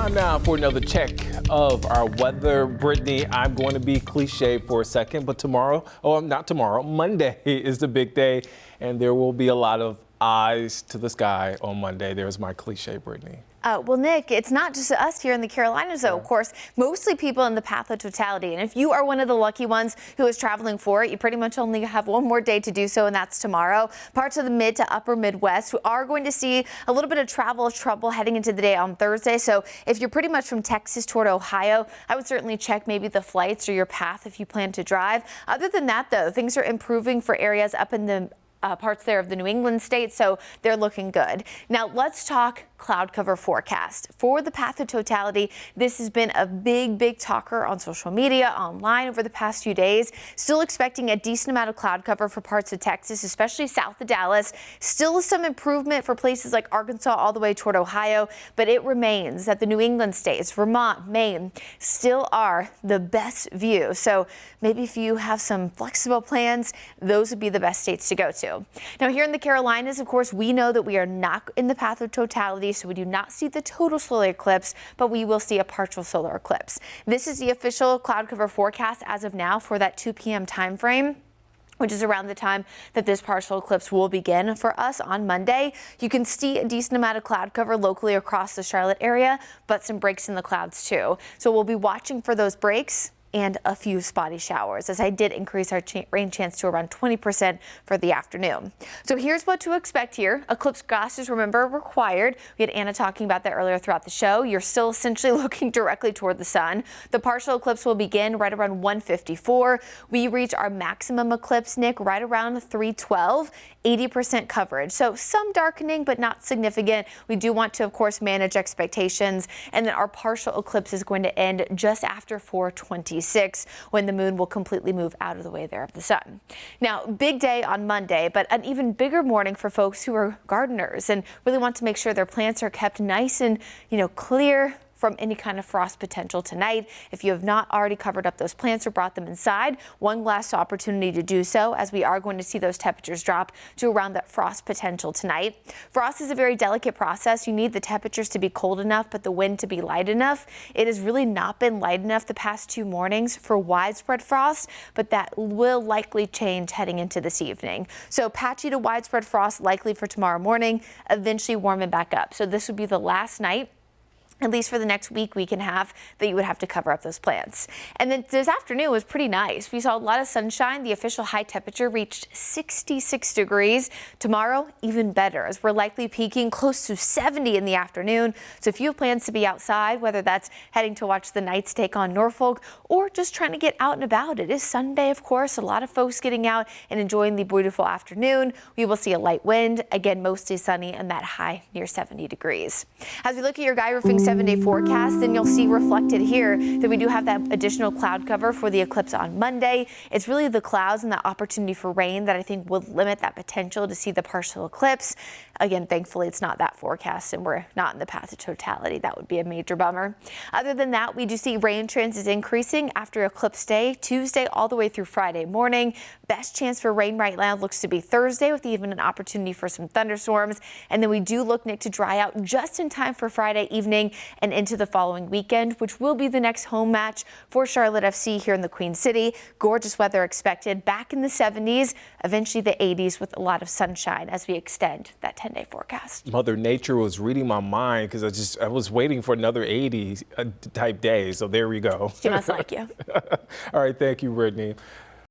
Time now for another check of our weather. Brittany, I'm going to be cliche for a second, but not tomorrow, Monday is the big day, and there will be a lot of eyes to the sky on Monday. There's my cliche, Brittany. Well, Nick, it's not just us here in the Carolinas, though. Of course, mostly people in the path of totality. And if you are one of the lucky ones who is traveling for it, you pretty much only have one more day to do so, and that's tomorrow. Parts of the mid to upper Midwest who are going to see a little bit of travel trouble heading into the day on Thursday. So if you're pretty much from Texas toward Ohio, I would certainly check maybe the flights or your path if you plan to drive. Other than that, though, things are improving for areas up in the parts there of the New England states, so they're looking good. Now let's talk cloud cover forecast. For the path of totality, this has been a big talker on social media, online over the past few days. Still expecting a decent amount of cloud cover for parts of Texas, especially south of Dallas. Still some improvement for places like Arkansas all the way toward Ohio, but it remains that the New England states, Vermont, Maine, still are the best view. So maybe if you have some flexible plans, those would be the best states to go to. Now here in the Carolinas, of course, we know that we are not in the path of totality, so we do not see the total solar eclipse, but we will see a partial solar eclipse. This is the official cloud cover forecast as of now for that 2 p.m. time frame, which is around the time that this partial eclipse will begin for us on Monday. You can see a decent amount of cloud cover locally across the Charlotte area, but some breaks in the clouds too. So we'll be watching for those breaks and a few spotty showers, as I did increase our rain chance to around 20% for the afternoon. So here's what to expect here. Eclipse glasses, remember, required. We had Anna talking about that earlier throughout the show. You're still essentially looking directly toward the sun. The partial eclipse will begin right around 1:54. We reach our maximum eclipse, Nick, right around 3:12, 80% coverage. So some darkening, but not significant. We do want to, of course, manage expectations. And then our partial eclipse is going to end just after 4:26. When the moon will completely move out of the way there of the sun. Now, big day on Monday, but an even bigger morning for folks who are gardeners and really want to make sure their plants are kept nice and, clear from any kind of frost potential tonight. If you have not already covered up those plants or brought them inside, one last opportunity to do so, as we are going to see those temperatures drop to around that frost potential tonight. Frost is a very delicate process. You need the temperatures to be cold enough, but the wind to be light enough. It has really not been light enough the past 2 mornings for widespread frost, but that will likely change heading into this evening. So patchy to widespread frost likely for tomorrow morning, eventually warming back up. So this would be the last night, at least for the next week and a half, that you would have to cover up those plants. And then this afternoon was pretty nice. We saw a lot of sunshine. The official high temperature reached 66 degrees. Tomorrow, even better, as we're likely peaking close to 70 in the afternoon. So if you have plans to be outside, whether that's heading to watch the Knights take on Norfolk or just trying to get out and about, it is Sunday, of course. A lot of folks getting out and enjoying the beautiful afternoon. We will see a light wind, again, mostly sunny, and that high near 70 degrees. As we look at your Guy Roofing 7-day forecast, then you'll see reflected here that we do have that additional cloud cover for the eclipse on Monday. It's really the clouds and the opportunity for rain that I think will limit that potential to see the partial eclipse. Again, thankfully, it's not that forecast and we're not in the path of totality. That would be a major bummer. Other than that, we do see rain chances increasing after eclipse day, Tuesday all the way through Friday morning. Best chance for rain right now looks to be Thursday, with even an opportunity for some thunderstorms. And then we do look, Nick, to dry out just in time for Friday evening and into the following weekend, which will be the next home match for Charlotte FC here in the Queen City. Gorgeous weather expected, back in the 70s, eventually the 80s, with a lot of sunshine as we extend that 10-day forecast. Mother Nature was reading my mind because I was waiting for another 80 type day. So there we go. She must like you. All right. Thank you, Brittany.